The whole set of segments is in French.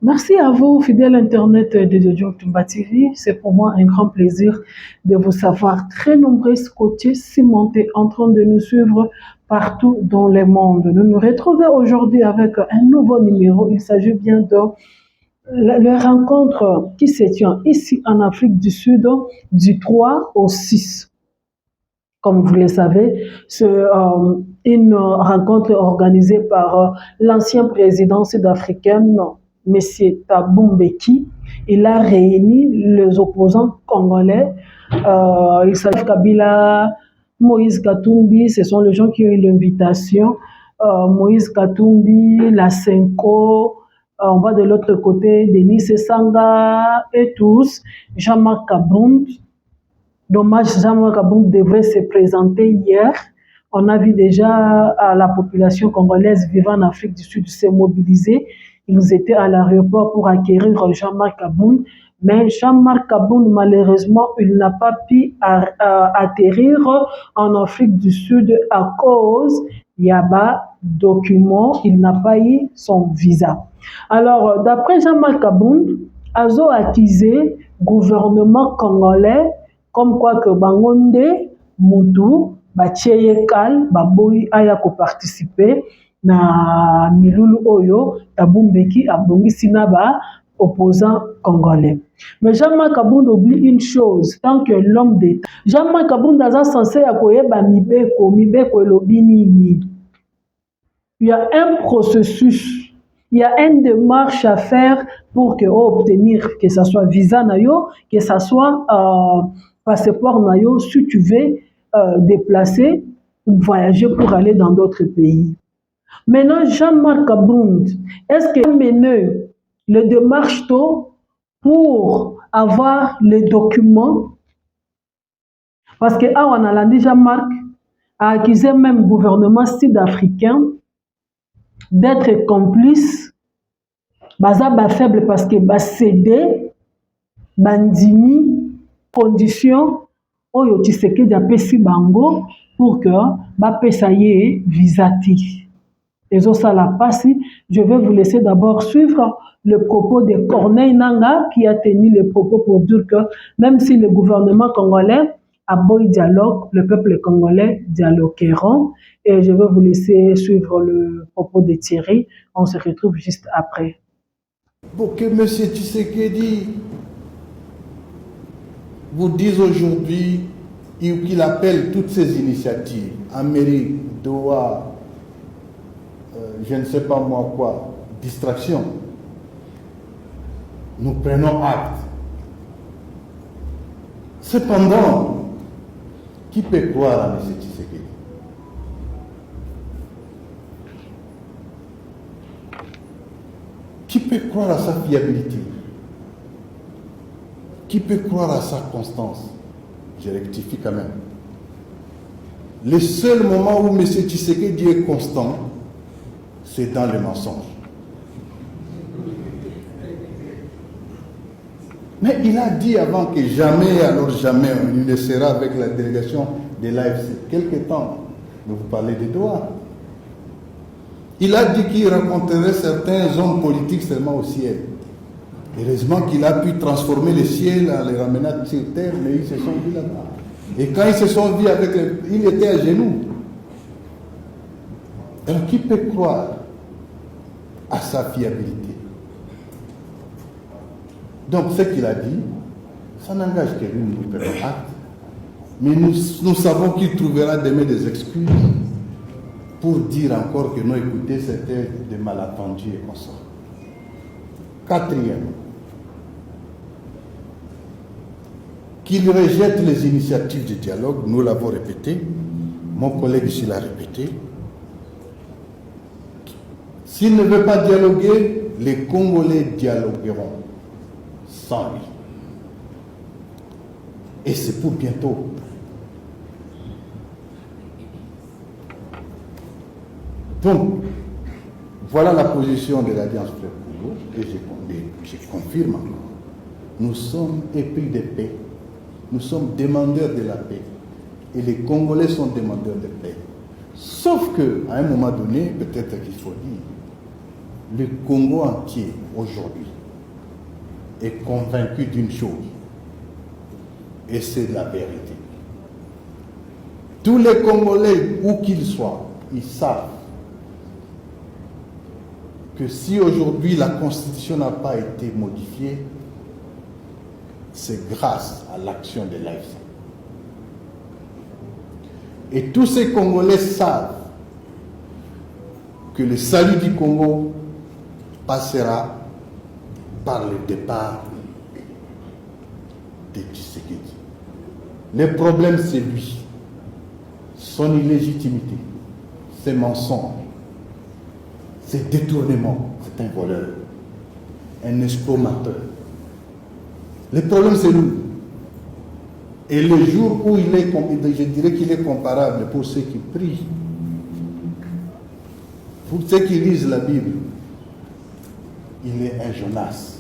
Merci à vous, fidèle Internet de Jojo Tumba TV. C'est pour moi un grand plaisir de vous savoir très nombreux côtés cimentés en train de nous suivre partout dans le monde. Nous nous retrouvons aujourd'hui avec un nouveau numéro. Il s'agit bien de la rencontre qui se tient ici en Afrique du Sud du 3 au 6. Comme vous le savez, c'est une rencontre organisée par l'ancien président sud-africain, M. Thabo Mbeki. Il a réuni les opposants congolais. Il s'agit de Kabila, Moïse Katumbi, ce sont les gens qui ont eu l'invitation. Moïse Katumbi, la Senko, on va de l'autre côté, Denis Sanga et tous, Jean-Marc Kabound. Dommage, Jean-Marc Kabound devrait se présenter hier. On a vu déjà la population congolaise vivant en Afrique du Sud se mobiliser. Ils étaient à l'aéroport pour acquérir Jean-Marc Kabound. Mais Jean-Marc Kabound, malheureusement, il n'a pas pu atterrir en Afrique du Sud à cause il y a pas document, il n'a pas eu son visa. Alors, d'après Jean-Marc Kabound, Azo a accusé le gouvernement congolais comme quoi que Bangonde, Moutou, Bacheyekal, Baboui aya ko participer na Milulu Oyo, Thabo Mbeki abongisi na ba opposants congolais. Mais Jean-Marc Kabound oublie une chose, tant que l'homme d'État. Jean-Marc Kabound est censé akoyeba mibeko elobi nini. Il y a un processus, il y a une démarche à faire pour obtenir que ce soit visa nayo, que ce soit passeport nayo, si tu veux déplacer ou voyager pour aller dans d'autres pays. Maintenant, Jean-Marc Kabound, est-ce qu'il a mené le démarche pour avoir les documents? Parce que on a dit Jean-Marc a accusé même le gouvernement sud-africain d'être complice, baza ba faible parce que ba cédé, bandimi, conditions, oyo Tshisekedi apesi bango pour que ba pesaye visati. Et ça la passe. Je vais vous laisser d'abord suivre le propos de Corneille Nangaa qui a tenu le propos pour dire que même si le gouvernement congolais a beau dialogue, le peuple congolais dialogueront. Et je vais vous laisser suivre le propos de Thierry. On se retrouve juste après. Pour que M. Tshisekedi vous dise aujourd'hui qu'il appelle toutes ces initiatives, Amérique, Doha, je ne sais pas moi quoi, distraction, nous prenons acte. Cependant, qui peut croire à M. Tshisekedi? Qui peut croire à sa fiabilité? Qui peut croire à sa constance? Je rectifie quand même. Le seul moment où M. Tshisekedi est constant, c'est dans le mensonge. Mais il a dit avant que jamais, alors jamais, il ne sera avec la délégation de l'AFC. Quelque temps, vous parlez de Doha. Il a dit qu'il rencontrerait certains hommes politiques seulement au ciel. Heureusement qu'il a pu transformer le ciel en les ramenant sur terre, mais ils se sont vus là-bas. Et quand ils se sont vus avec il était à genoux. Alors qui peut croire à sa fiabilité? Donc ce qu'il a dit, ça n'engage que lui, nous prenons acte. Mais nous savons qu'il trouvera demain des excuses pour dire encore que non, écoutez, c'était des malentendus et consorts. Quatrième, qu'il rejette les initiatives de dialogue, nous l'avons répété, mon collègue ici l'a répété. S'il ne veut pas dialoguer, les Congolais dialogueront sans lui. Et c'est pour bientôt. Donc, voilà la position de l'Alliance Fleuve Congo, et je confirme encore. Nous sommes épris de paix, nous sommes demandeurs de la paix, et les Congolais sont demandeurs de paix. Sauf qu'à un moment donné, peut-être qu'il faut dire, le Congo entier aujourd'hui est convaincu d'une chose, et c'est la vérité. Tous les Congolais, où qu'ils soient, ils savent que si aujourd'hui la Constitution n'a pas été modifiée, c'est grâce à l'action de l'AFC. Et tous ces Congolais savent que le salut du Congo passera par le départ de Tshisekedi. Le problème, c'est lui, son illégitimité, ses mensonges, ses détournements. C'est un voleur, un escromateur. Le problème, c'est nous. Et le jour où il est, je dirais qu'il est comparable pour ceux qui prient, pour ceux qui lisent la Bible, il est un Jonas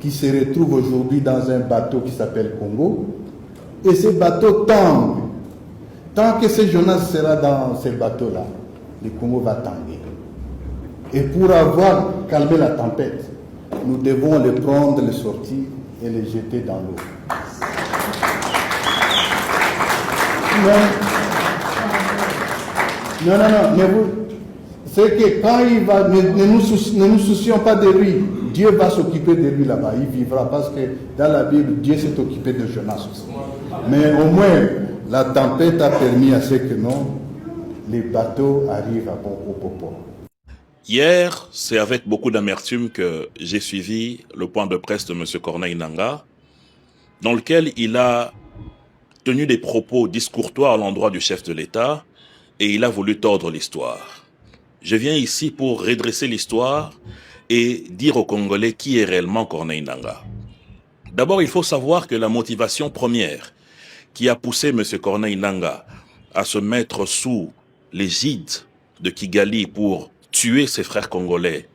qui se retrouve aujourd'hui dans un bateau qui s'appelle Congo, et ce bateau tangue. Tant que ce Jonas sera dans ce bateau-là, le Congo va tanguer. Et pour avoir calmé la tempête, nous devons le prendre, le sortir et le jeter dans l'eau. Non, mais c'est que quand il va, ne nous soucions pas de lui. Dieu va s'occuper de lui là-bas. Il vivra parce que dans la Bible, Dieu s'est occupé de Jonas aussi. Mais au moins, la tempête a permis à ce que non, les bateaux arrivent à bon port. Hier, c'est avec beaucoup d'amertume que j'ai suivi le point de presse de M. Corneille Nangaa, dans lequel il a tenu des propos discourtoires à l'endroit du chef de l'État et il a voulu tordre l'histoire. Je viens ici pour redresser l'histoire et dire aux Congolais qui est réellement Corneille Nangaa. D'abord, il faut savoir que la motivation première qui a poussé M. Corneille Nangaa à se mettre sous l'égide de Kigali pour tuer ses frères congolais,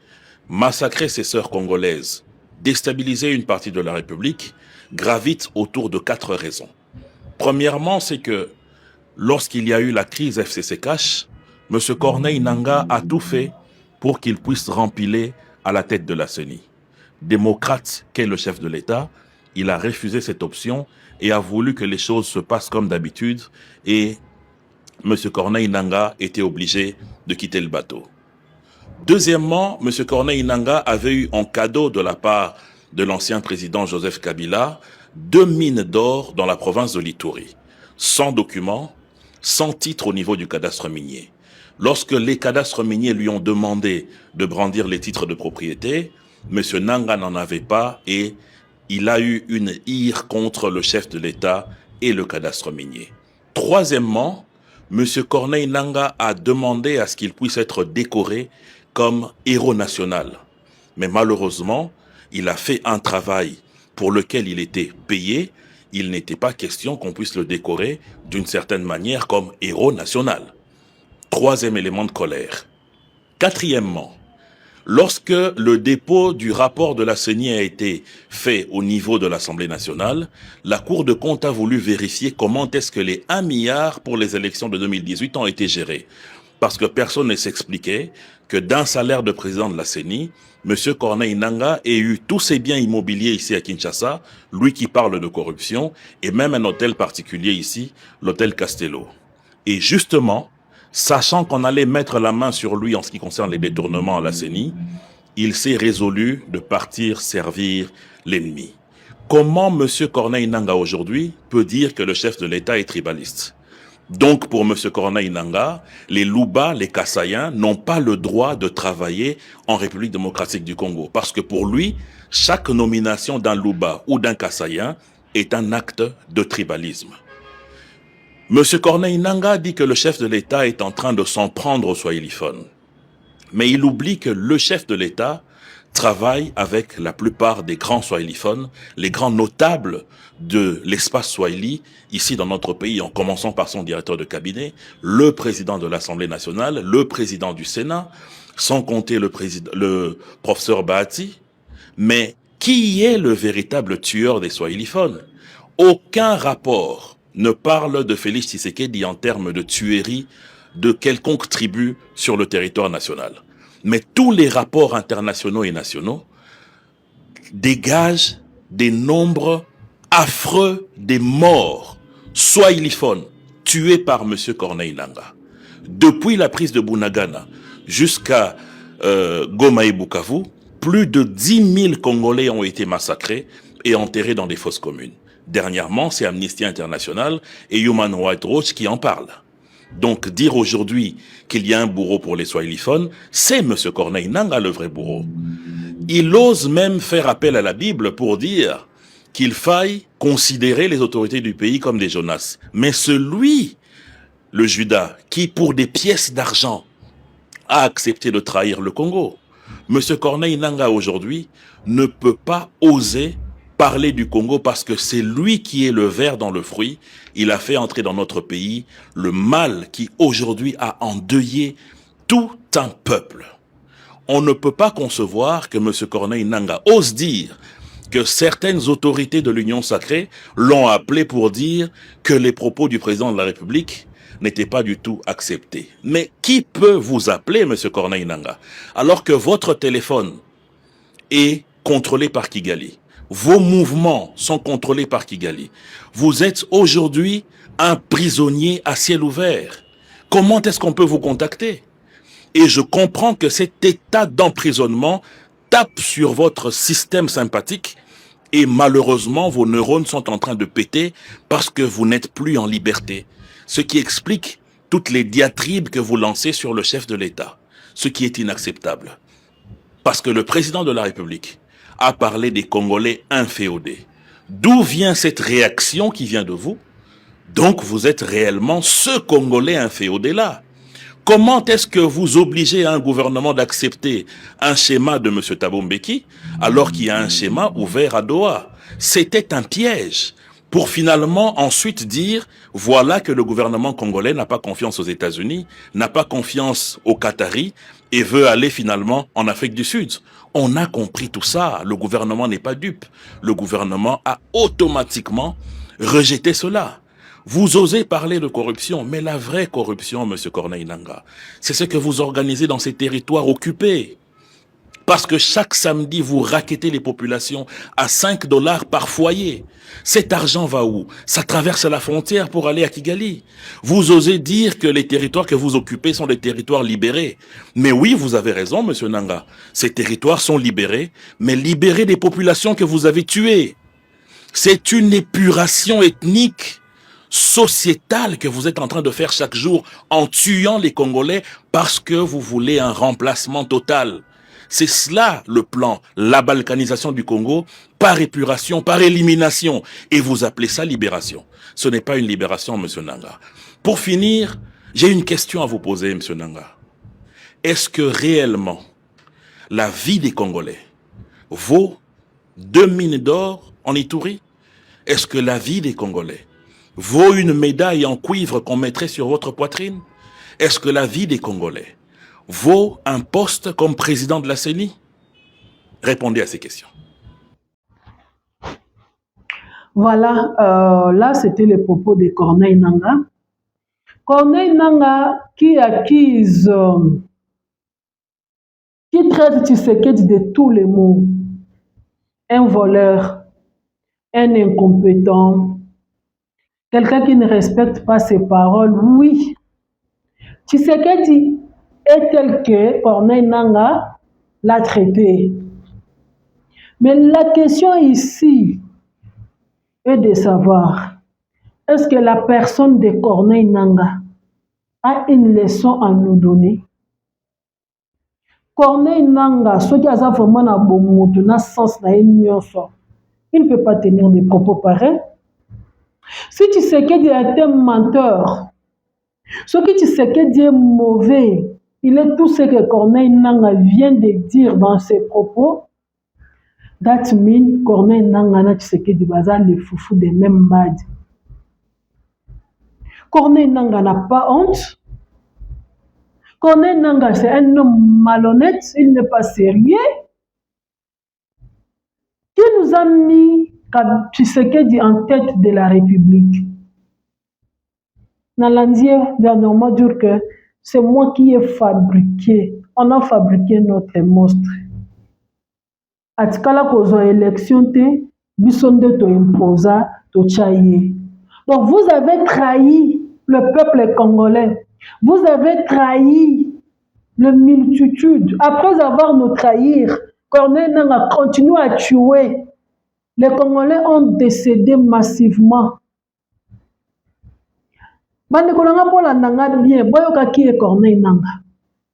massacrer ses sœurs congolaises, déstabiliser une partie de la République, gravite autour de 4 raisons. Premièrement, c'est que lorsqu'il y a eu la crise FCC-Cash, M. Corneille Nangaa a tout fait pour qu'il puisse rempiler à la tête de la CENI. Démocrate qu'est le chef de l'État, il a refusé cette option et a voulu que les choses se passent comme d'habitude et M. Corneille Nangaa était obligé de quitter le bateau. Deuxièmement, M. Corneille Nangaa avait eu en cadeau de la part de l'ancien président Joseph Kabila 2 mines d'or dans la province de l'Ituri, sans document, sans titre au niveau du cadastre minier. Lorsque les cadastres miniers lui ont demandé de brandir les titres de propriété, M. Nangaa n'en avait pas et il a eu une ire contre le chef de l'État et le cadastre minier. Troisièmement, M. Corneille Nangaa a demandé à ce qu'il puisse être décoré comme héros national. Mais malheureusement, il a fait un travail pour lequel il était payé. Il n'était pas question qu'on puisse le décorer d'une certaine manière comme héros national. Troisième élément de colère. Quatrièmement, lorsque le dépôt du rapport de la CENI a été fait au niveau de l'Assemblée nationale, la Cour de compte a voulu vérifier comment est-ce que les 1 milliard pour les élections de 2018 ont été gérés. Parce que personne ne s'expliquait que d'un salaire de président de la CENI, M. Corneille Nangaa ait eu tous ses biens immobiliers ici à Kinshasa, lui qui parle de corruption, et même un hôtel particulier ici, l'hôtel Castello. Et justement, sachant qu'on allait mettre la main sur lui en ce qui concerne les détournements à la CENI, il s'est résolu de partir servir l'ennemi. Comment M. Corneille Nangaa aujourd'hui peut dire que le chef de l'État est tribaliste ? Donc pour M. Corneille Nangaa, les Luba, les Kassaïens n'ont pas le droit de travailler en République démocratique du Congo. Parce que pour lui, chaque nomination d'un Luba ou d'un Kassaïen est un acte de tribalisme. M. Corneille Nangaa dit que le chef de l'État est en train de s'en prendre aux swahiliphones. Mais il oublie que le chef de l'État travaille avec la plupart des grands swahiliphones, les grands notables de l'espace swahili, ici dans notre pays, en commençant par son directeur de cabinet, le président de l'Assemblée nationale, le président du Sénat, sans compter le professeur Bahati. Mais qui est le véritable tueur des swahiliphones? Aucun rapport ne parle de Félix Tshisekedi en termes de tuerie de quelconque tribu sur le territoire national. Mais tous les rapports internationaux et nationaux dégagent des nombres affreux des morts swahiliphones tués par M. Corneille Nangaa. Depuis la prise de Bunagana jusqu'à Goma et Bukavu, plus de 10 000 Congolais ont été massacrés et enterrés dans des fosses communes. Dernièrement, c'est Amnesty International et Human Rights Watch qui en parlent. Donc dire aujourd'hui qu'il y a un bourreau pour les swahiliphones, c'est M. Corneille Nangaa le vrai bourreau. Il ose même faire appel à la Bible pour dire qu'il faille considérer les autorités du pays comme des Jonas. Mais celui, le Judas, qui pour des pièces d'argent a accepté de trahir le Congo, M. Corneille Nangaa aujourd'hui ne peut pas oser parler du Congo parce que c'est lui qui est le ver dans le fruit. Il a fait entrer dans notre pays le mal qui aujourd'hui a endeuillé tout un peuple. On ne peut pas concevoir que M. Corneille Nangaa ose dire que certaines autorités de l'Union sacrée l'ont appelé pour dire que les propos du président de la République n'étaient pas du tout acceptés. Mais qui peut vous appeler, M. Corneille Nangaa, alors que votre téléphone est contrôlé par Kigali? Vos mouvements sont contrôlés par Kigali. Vous êtes aujourd'hui un prisonnier à ciel ouvert. Comment est-ce qu'on peut vous contacter? Et je comprends que cet état d'emprisonnement tape sur votre système sympathique et malheureusement vos neurones sont en train de péter parce que vous n'êtes plus en liberté. Ce qui explique toutes les diatribes que vous lancez sur le chef de l'État. Ce qui est inacceptable. Parce que le président de la République a parlé des Congolais inféodés. D'où vient cette réaction qui vient de vous? Donc vous êtes réellement ce Congolais inféodé-là. Comment est-ce que vous obligez un gouvernement d'accepter un schéma de M. Thabo Mbeki alors qu'il y a un schéma ouvert à Doha? C'était un piège pour finalement ensuite dire voilà que le gouvernement congolais n'a pas confiance aux États-Unis, n'a pas confiance aux Qataris et veut aller finalement en Afrique du Sud. On a compris tout ça. Le gouvernement n'est pas dupe. Le gouvernement a automatiquement rejeté cela. Vous osez parler de corruption, mais la vraie corruption, M. Corneille Nangaa, c'est ce que vous organisez dans ces territoires occupés. Parce que chaque samedi, vous rackettez les populations à 5 $ par foyer. Cet argent va où? Ça traverse la frontière pour aller à Kigali. Vous osez dire que les territoires que vous occupez sont des territoires libérés. Mais oui, vous avez raison, M. Nangaa. Ces territoires sont libérés, mais libérés des populations que vous avez tuées. C'est une épuration ethnique, sociétale que vous êtes en train de faire chaque jour en tuant les Congolais parce que vous voulez un remplacement total. C'est cela le plan, la balkanisation du Congo, par épuration, par élimination. Et vous appelez ça libération. Ce n'est pas une libération, M. Nangaa. Pour finir, j'ai une question à vous poser, M. Nangaa. Est-ce que réellement la vie des Congolais vaut 2 mines d'or en Ituri? Est-ce que la vie des Congolais vaut une médaille en cuivre qu'on mettrait sur votre poitrine? Est-ce que la vie des Congolais vaut un poste comme président de la CENI? Répondez à ces questions. Voilà, là c'était les propos de Corneille Nangaa. Corneille Nangaa qui accuse, qui traite Tshisekedi de tous les mots. Un voleur, un incompétent, quelqu'un qui ne respecte pas ses paroles. Oui, Tshisekedi est tel que Corneille Nangaa l'a traité. Mais la question ici est de savoir, est-ce que la personne de Corneille Nangaa a une leçon à nous donner? Corneille Nangaa, ce qui a vraiment un bon mot, un sens, il ne peut pas tenir des propos pareils. Si Tshisekedi est un menteur, ce que Tshisekedi est mauvais, il est tout ce que Corneille Nangaa vient de dire dans ses propos. That means Corneille Nangaa et Tshisekedi baza les foufous des mêmes bad. Corneille Nangaa n'a pas honte. Corneille Nangaa, c'est un homme malhonnête, il n'est pas sérieux. Qui nous a mis Tshisekedi en tête de la République? Nalandier, dernièrement, dire que c'est moi qui ai fabriqué on a fabriqué notre monstre. Atikala kozwa élection te, bisonde to imposa, to chaye. Donc vous avez trahi le peuple congolais. Vous avez trahi le multitude. Après avoir nous trahir, Corneille Nangaa continue à tuer. Les Congolais ont décédé massivement. Bande kolanga pola nanga bien, boyoka ki e Corneille Nangaa.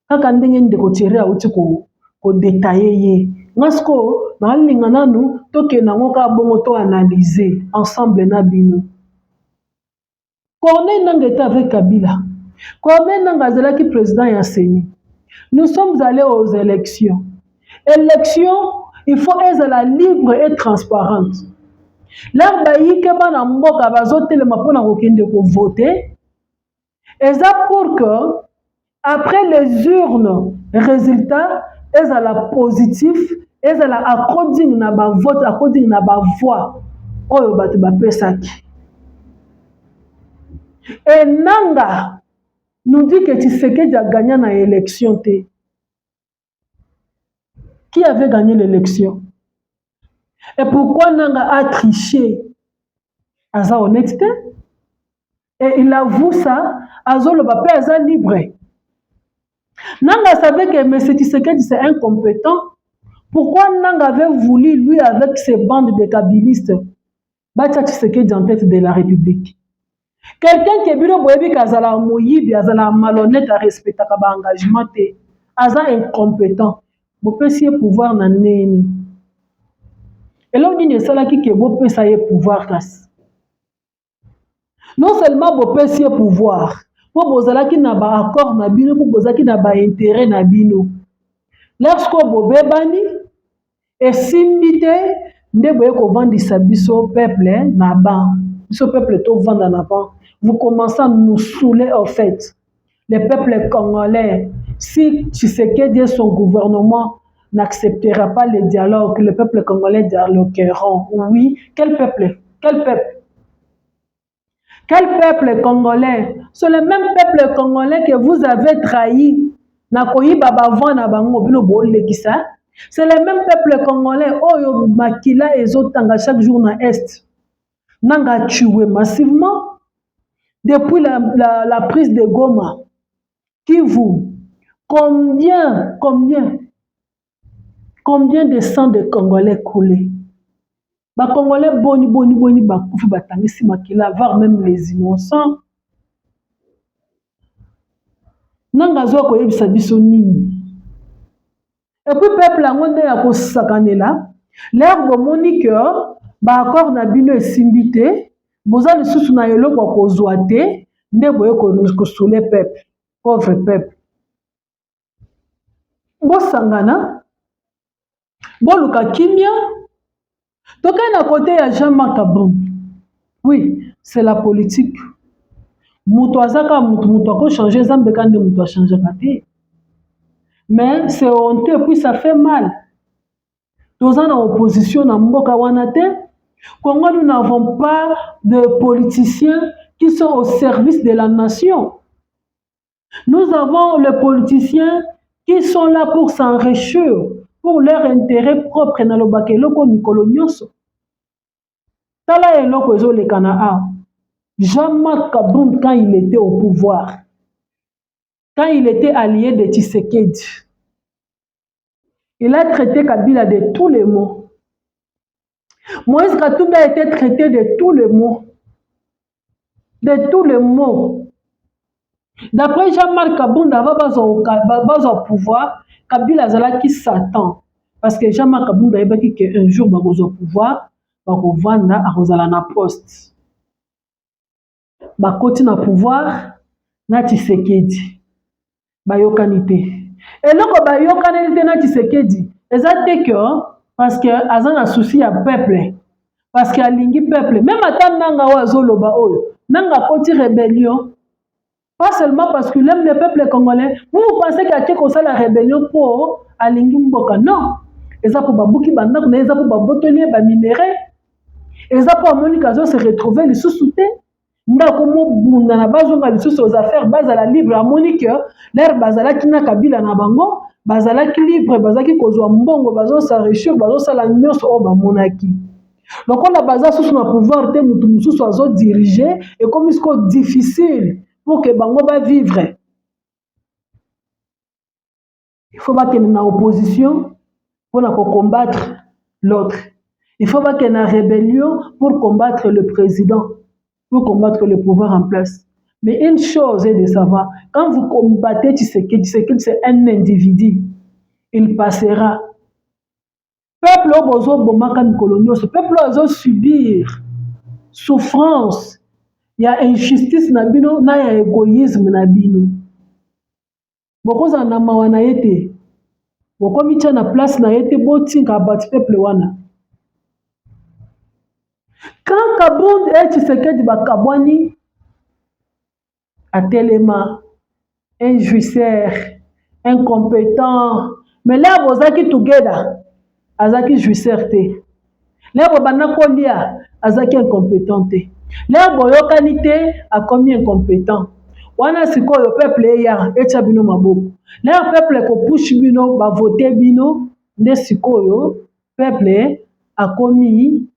Kaka ndenge ndeko tirer auti ko détailler ye. Ngasko na linga nanu toke nango ka bongo to analyser ensemble na bino. Corneille Nangaa était avec Kabila. Corneille Nangaa azalaki président ya CENI. Nous sommes allés aux élections. Élections, il faut être libre et transparente. Là, baïke bana mboka bazotelema pona kokende ko voter. Et ça pour que après les urnes, résultats, ils à la positif, ils à la according na ba vote, according na ba voix. Oyo batu ba pesaki. Et Nangaa nous dit que Tshisekedi a gagné dans l'élection. Qui avait gagné l'élection? Et pourquoi Nangaa a triché? Aza honnêteté? Et il avoue ça, Azo le pape Aza libre. Nangaa savait que M. Tshisekedi c'est incompétent. Pourquoi Nangaa avait voulu, lui, avec ses bandes de kabilistes, battre Tshisekedi en tête de la République? Quelqu'un qui est bureau boyebi kazala moyibi, azala malhonnête à respecter kaba engagement te, aza incompétent. Bo pesi pouvoir na neni. Et là on dit sala ki ke bo pesa ye pouvoir kas. Non seulement bo pesi pouvoir, bo bozala ki na ba accord na bino, bo bozala ki na ba intérêt na bino. Lorsque bo bebani et simbite nde boye ko vandisa biso peuple na ban. Ce peuple tout vend en avant. Vous commencez à nous saouler au fait. Le peuple congolais, si Tshisekedi et son gouvernement n'acceptera pas le dialogue, le peuple congolais dialogueront. Oui, quel peuple? Quel peuple? Quel peuple congolais? C'est le même peuple congolais que vous avez trahi. C'est le même peuple congolais. Oh, Makila et Zotanga chaque jour dans l'Est. Nangaa tué massivement depuis la prise de Goma. Kivu, combien de sang de Congolais coulés? Les Congolais boni bakufi batangisi makila, voire même les innocents. Nangaa zo koyebisa biso nini? Et puis peuple angonde ya ko sakanela, l'air bomoni que accord na bino esimbité, boza lisusu na eloko kozwa te, nde boye ko soule peuple, pauvre peuple. Bosangana, boluka kimia, toka na côté ya Jean-Marc Kabund. Oui, c'est la politique. Mutu azaka mutu ako changer zambe kande mutu a changer kate. Mais c'est honteux puis ça fait mal. Nous en opposition na mboka wana te. Congo, nous n'avons pas de politiciens qui sont au service de la nation. Nous avons les politiciens qui sont là pour s'enrichir, pour leur intérêt propre. Tala eloko ezo le Kanaa. Jean-Marc Kabund, quand il était au pouvoir, quand il était allié de Tshisekedi, il a traité Kabila de tous les mots. Moïse Katumbi a été traité de tous les mots. De tous les mots. D'après Jean-Marc Kabund, avant au pouvoir, Kabila Zala qui s'attend. Parce que Jean-Marc Kabund a dit qu'un jour, au pouvoir, il va à na poste. Bakoti na pouvoir, na Tshisekedi. Bayokanité. Et là, bayokanité na Tshisekedi. Exactement que, parce que azan a souci à peuple. Parce qu'il y a lingi peuple. Même à Nanga Wazoloba Oyo. Nanga Koti rébellion. Pas seulement parce qu'il aime le peuple congolais. Vous pensez qu'il y a quelque chose la rébellion pour Alingi Mboka? Non. Et ça pour Babouki Bandak, mais ça pour Babotelier, Baminéré. Et ça pour Monika se retrouver les sous-soutés. Nda komo bunda na bazonga lisusu aux affaires base à la libre harmonique l'air bazala kina Kabila na bango bazalaki libre, bazalaki kozwa mbongo, bazosarichir, bazosala nyonso oyo bamonaki. Lokola baza susu na pouvoir te mutu mususu azodirige, ekomi sikoyo difficile pour que bango bavivre. Il faut bakende na opposition pour combattre l'autre. Il faut bakende na rébellion pour combattre le président, pour combattre le pouvoir en place. Mais une chose est de savoir, quand vous combattez Tshisekedi, c'est un individu. Il passera. Peuple obozo bomaka mikolo, ce peuple ozo subir souffrance. Il y a injustice na bino, na ya égoïsme na bino. Bokoza na mawana yete. Bokomi tia na place na yete botinga bat peuple wana. Quand Kabund et Tshisekedi bakabwani atelema, un jouisseur, incompétent, mais là bozaki together, azaki jouisseur te. Là bobana kolia, azaki incompétent te. Là boyokani te, akomi incompétent. Wana sikoyo peuple ya echa bino maboko. Là peuple ko push bino ba voter bino, nde sikoyo peuple akomi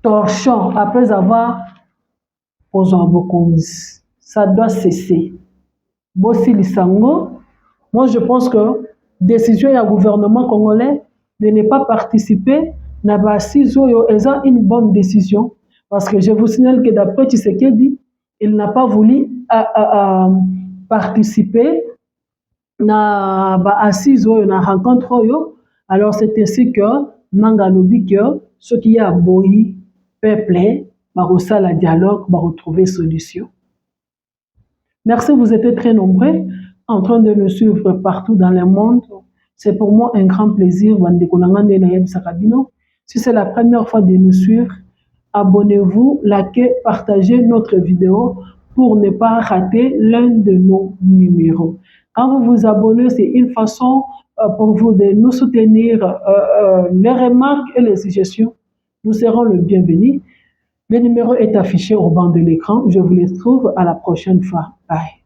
torchon après avoir posé un bokonzi. Ça doit cesser. Bossi Lissango, moi je pense que décision du gouvernement congolais de ne pas participer n'a pas une bonne décision parce que je vous signale que d'après Tshisekedi, il n'a pas voulu participer na rencontre. Alors c'est ainsi que Mangalobi que ce qui a boyi peuple barossa la dialogue, va retrouver solution. Merci, vous êtes très nombreux en train de nous suivre partout dans le monde. C'est pour moi un grand plaisir. Si c'est la première fois de nous suivre, abonnez-vous, likez, partagez notre vidéo pour ne pas rater l'un de nos numéros. Quand vous vous abonnez, c'est une façon pour vous de nous soutenir. Les remarques et les suggestions, nous serons le bienvenu. Le numéro est affiché au bas de l'écran. Je vous retrouve à la prochaine fois. Bye.